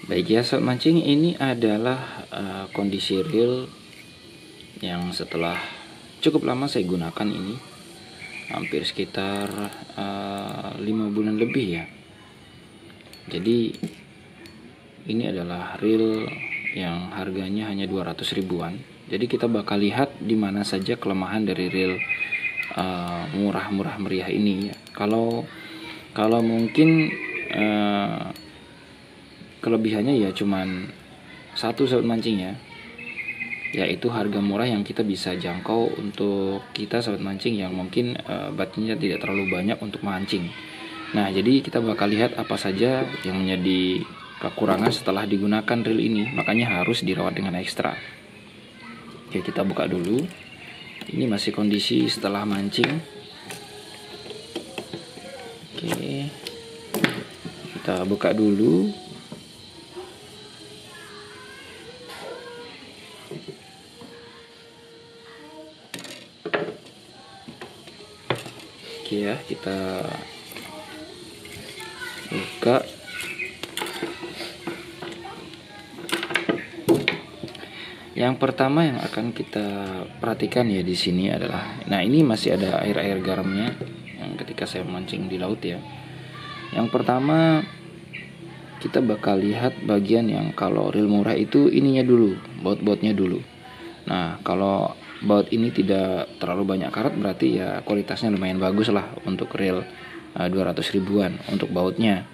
Baik ya sobat mancing, ini adalah kondisi reel yang setelah cukup lama saya gunakan ini, hampir sekitar 5 bulan lebih ya. Jadi ini adalah reel yang harganya hanya 200 ribuan. Jadi kita bakal lihat di mana saja kelemahan dari reel murah-murah meriah ini ya. Kalau mungkin kelebihannya ya cuman satu sobat mancing ya, yaitu harga murah yang kita bisa jangkau untuk kita sobat mancing yang mungkin budgetnya tidak terlalu banyak untuk mancing. Nah, jadi kita bakal lihat apa saja yang menjadi kekurangan setelah digunakan reel ini, makanya harus dirawat dengan ekstra. Oke, kita buka dulu. Ini masih kondisi setelah mancing. Oke, kita buka dulu. Oke ya, kita buka. Yang pertama yang akan kita perhatikan ya di sini adalah, nah ini masih ada air-air garamnya yang ketika saya mancing di laut ya. Yang pertama kita bakal lihat bagian yang kalau reel murah itu ininya dulu, baut-bautnya dulu. Nah, kalau baut ini tidak terlalu banyak karat berarti ya kualitasnya lumayan bagus lah untuk reel 200 ribuan untuk bautnya.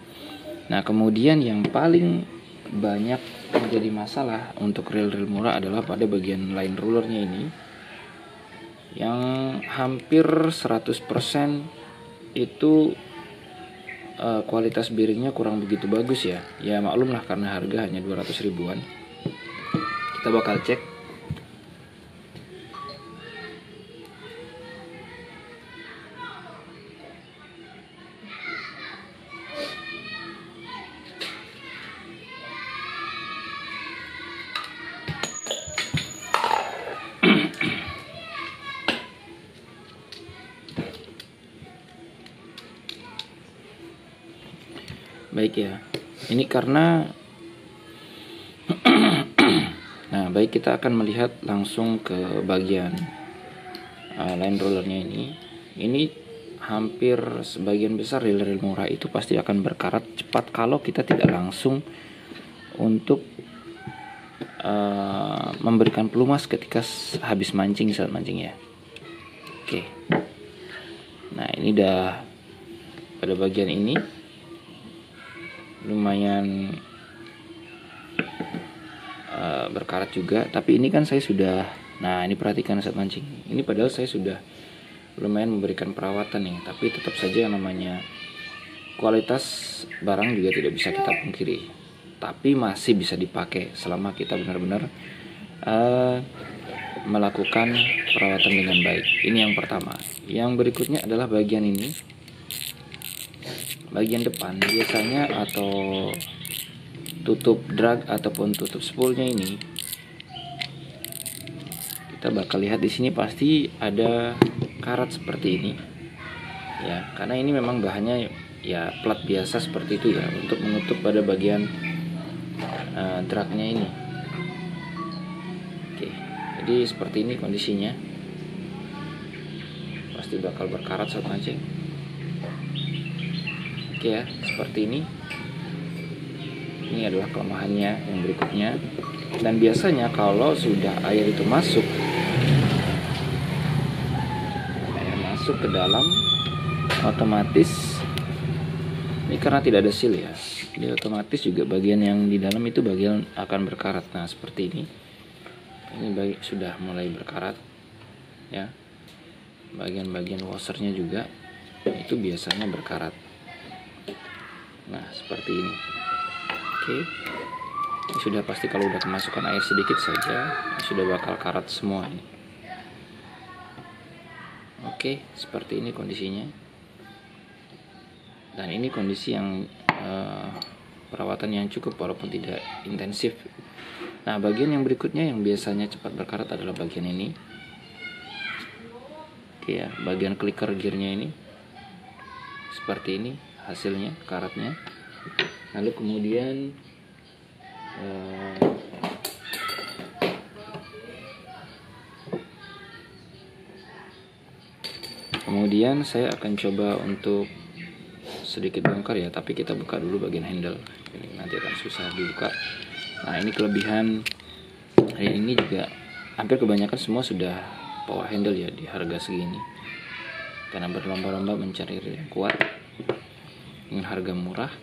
Nah, kemudian yang paling banyak menjadi masalah untuk reel-reel murah adalah pada bagian line rulernya ini, yang hampir 100% itu kualitas bearingnya kurang begitu bagus ya. Ya maklum lah karena harga hanya 200 ribuan. Kita bakal cek. Baik ya, ini karena nah baik, kita akan melihat langsung ke bagian line rollernya ini. Ini hampir sebagian besar reel-reel murah itu pasti akan berkarat cepat kalau kita tidak langsung untuk memberikan pelumas ketika habis mancing saat mancing ya. Oke, nah ini udah pada bagian ini lumayan berkarat juga, tapi ini kan saya sudah, nah ini perhatikan saat mancing ini, padahal saya sudah lumayan memberikan perawatan nih, tapi tetap saja yang namanya kualitas barang juga tidak bisa kita pungkiri, tapi masih bisa dipakai selama kita benar-benar melakukan perawatan dengan baik. Ini yang pertama. Yang berikutnya adalah bagian ini, bagian depan biasanya, atau tutup drag ataupun tutup spoolnya ini. Kita bakal lihat di sini pasti ada karat seperti ini ya, karena ini memang bahannya ya plat biasa seperti itu ya, untuk menutup pada bagian dragnya ini. Oke, jadi seperti ini kondisinya, pasti bakal berkarat saat mancing. Oke ya, seperti ini. Ini adalah kelemahannya yang berikutnya. Dan biasanya kalau sudah air itu masuk ke dalam, otomatis ini karena tidak ada seal ya, jadi otomatis juga bagian yang di dalam itu bagian akan berkarat. Nah seperti ini sudah mulai berkarat ya. Bagian-bagian washernya juga itu biasanya berkarat. Nah seperti ini. Oke, ini sudah pasti kalau udah kemasukan air sedikit saja sudah bakal karat semua ini. Oke, seperti ini kondisinya. Dan ini kondisi yang perawatan yang cukup walaupun tidak intensif. Nah, bagian yang berikutnya yang biasanya cepat berkarat adalah bagian ini. Oke ya, bagian clicker gearnya ini. Seperti ini hasilnya, karatnya. Lalu kemudian Kemudian saya akan coba untuk sedikit bongkar ya, tapi kita buka dulu bagian handle. Ini nanti akan susah dibuka. Nah, ini kelebihan ini juga hampir kebanyakan semua sudah power handle ya di harga segini, karena berlomba-lomba mencari reel yang kuat dengan harga murah.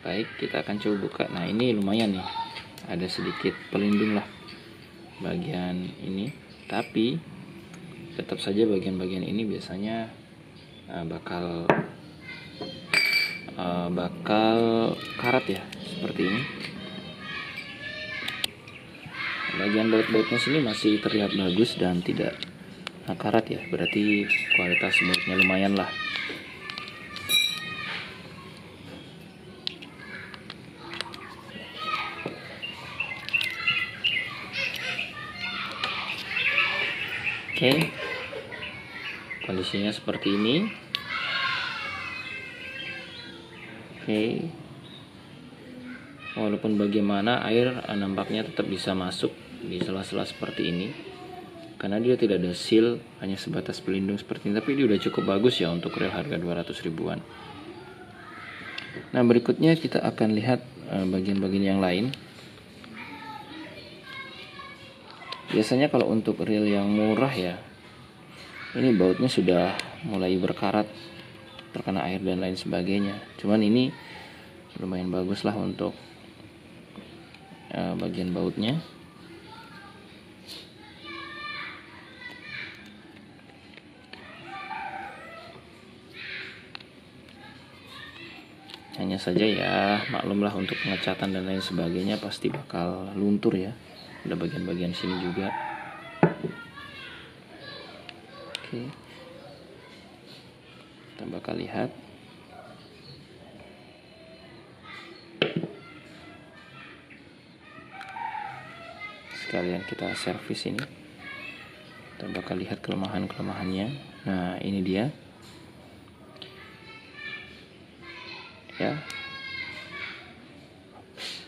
Baik, kita akan coba buka. Nah, ini lumayan nih, ada sedikit pelindung lah bagian ini, tapi tetap saja bagian-bagian ini biasanya bakal karat ya, seperti ini. Bagian baut-bautnya sini masih terlihat bagus dan tidak karat ya, berarti kualitas bautnya lumayan lah. Oke, kondisinya seperti ini. Oke, walaupun bagaimana air nampaknya tetap bisa masuk di sela-sela seperti ini, karena dia tidak ada seal, hanya sebatas pelindung seperti ini. Tapi dia udah cukup bagus ya untuk reel harga 200 ribuan. Nah, berikutnya kita akan lihat bagian-bagian yang lain. Biasanya kalau untuk reel yang murah ya, ini bautnya sudah mulai berkarat, terkena air dan lain sebagainya. Cuman ini lumayan bagus lah untuk bagian bautnya. Hanya saja ya maklumlah, untuk pengecatan dan lain sebagainya pasti bakal luntur ya. Ada bagian-bagian sini juga. Oke, kita bakal lihat. Sekalian kita servis ini. Kita bakal lihat kelemahan-kelemahannya. Nah, ini dia. Ya.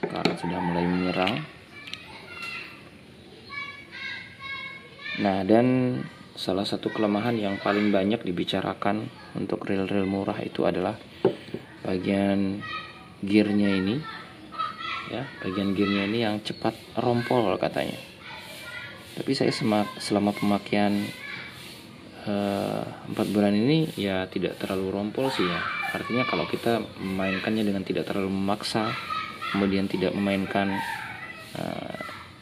Karat sudah mulai menyerang. Nah, dan salah satu kelemahan yang paling banyak dibicarakan untuk reel-reel murah itu adalah bagian gearnya ini. Ya, bagian gearnya ini yang cepat rompol katanya. Tapi saya selama pemakaian 4 bulan ini ya tidak terlalu rompol sih ya. Artinya kalau kita memainkannya dengan tidak terlalu memaksa, kemudian tidak memainkan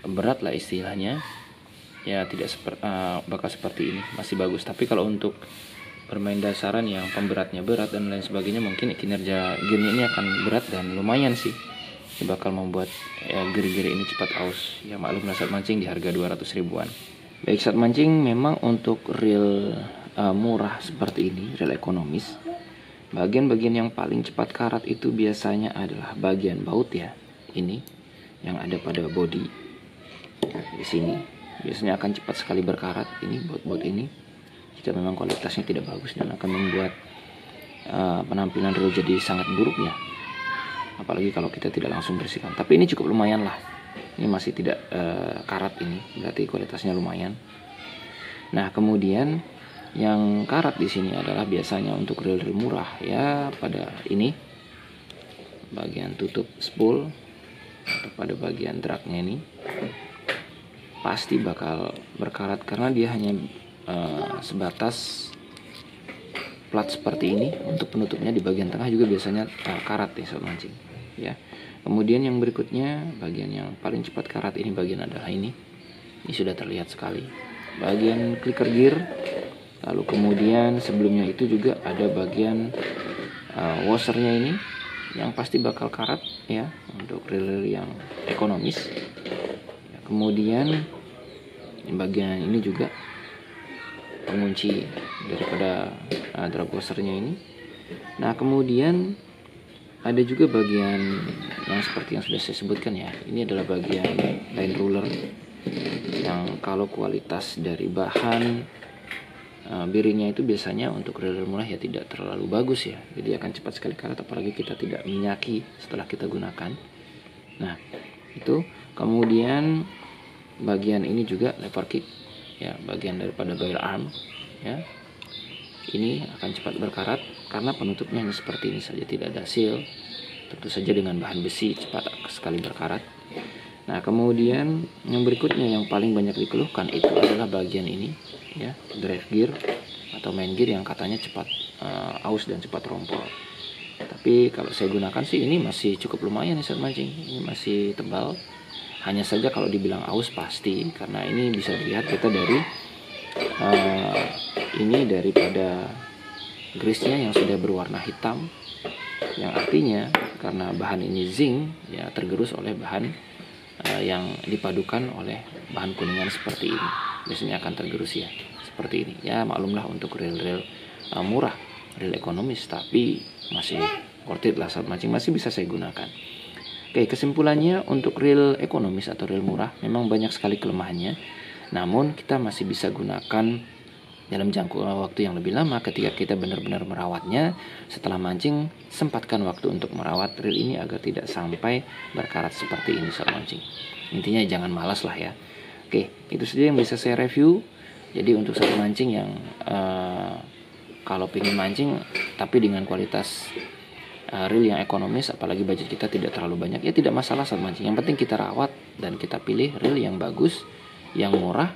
berat lah istilahnya, ya tidak bakal seperti ini, masih bagus. Tapi kalau untuk bermain dasaran yang pemberatnya berat dan lain sebagainya, mungkin kinerja gearnya ini akan berat dan lumayan sih. Ini bakal membuat gear-gear ini cepat aus. Ya maklum lah, saat mancing di harga 200 ribuan. Baik, saat mancing memang untuk reel murah seperti ini, reel ekonomis, bagian-bagian yang paling cepat karat itu biasanya adalah bagian baut ya. Ini yang ada pada bodi. Nah, di sini biasanya akan cepat sekali berkarat. Ini baut-baut ini jika memang kualitasnya tidak bagus dan akan membuat penampilan reel jadi sangat buruk ya, apalagi kalau kita tidak langsung bersihkan. Tapi ini cukup lumayan lah, ini masih tidak karat, ini berarti kualitasnya lumayan. Nah, kemudian yang karat di sini adalah biasanya untuk reel-reel murah ya, pada ini bagian tutup spool atau pada bagian dragnya ini pasti bakal berkarat, karena dia hanya sebatas plat seperti ini. Untuk penutupnya di bagian tengah juga biasanya karat ya saat mancing ya. Kemudian yang berikutnya, bagian yang paling cepat karat ini bagian adalah ini sudah terlihat sekali, bagian clicker gear. Lalu kemudian sebelumnya itu juga ada bagian washernya ini yang pasti bakal karat ya untuk reel yang ekonomis. Kemudian bagian ini juga pengunci daripada drag washernya ini. Nah, kemudian ada juga bagian yang seperti yang sudah saya sebutkan ya. Ini adalah bagian line ruler yang kalau kualitas dari bahan bearingnya itu biasanya untuk reel murah ya tidak terlalu bagus ya, jadi akan cepat sekali karat, apalagi kita tidak minyaki setelah kita gunakan. Nah itu, kemudian bagian ini juga lever kick ya, bagian daripada guide arm ya, ini akan cepat berkarat karena penutupnya hanya seperti ini saja, tidak ada seal. Tentu saja dengan bahan besi cepat sekali berkarat. Nah kemudian yang berikutnya yang paling banyak dikeluhkan itu adalah bagian ini ya, drive gear atau main gear yang katanya cepat aus dan cepat rompol. Tapi kalau saya gunakan sih ini masih cukup lumayan nih saat mancing, ini masih tebal. Hanya saja kalau dibilang aus pasti, karena ini bisa dilihat kita dari ini daripada grease-nya yang sudah berwarna hitam, yang artinya karena bahan ini zinc ya, tergerus oleh bahan yang dipadukan oleh bahan kuningan seperti ini, biasanya akan tergerus ya seperti ini ya. Maklumlah untuk reel-reel murah, reel ekonomis, tapi masih worth it lah saat mancing, masih bisa saya gunakan. Oke, kesimpulannya untuk reel ekonomis atau reel murah memang banyak sekali kelemahannya, namun kita masih bisa gunakan dalam jangka waktu yang lebih lama ketika kita benar-benar merawatnya. Setelah mancing, sempatkan waktu untuk merawat reel ini agar tidak sampai berkarat seperti ini saat mancing. Intinya jangan malas lah ya. Oke, itu saja yang bisa saya review. Jadi untuk saat mancing yang kalau pengen mancing tapi dengan kualitas reel yang ekonomis, apalagi budget kita tidak terlalu banyak, ya tidak masalah saat mancing. Yang penting kita rawat dan kita pilih reel yang bagus, yang murah,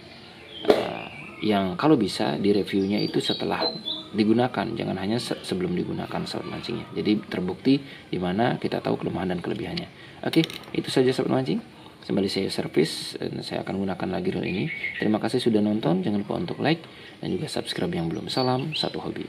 yang kalau bisa di reviewnya itu setelah digunakan, jangan hanya sebelum digunakan saat mancingnya. Jadi terbukti di mana kita tahu kelemahan dan kelebihannya. Oke, itu saja saat mancing. Kembali saya servis dan saya akan gunakan lagi reel ini. Terima kasih sudah nonton, jangan lupa untuk like dan juga subscribe yang belum. Salam satu hobi.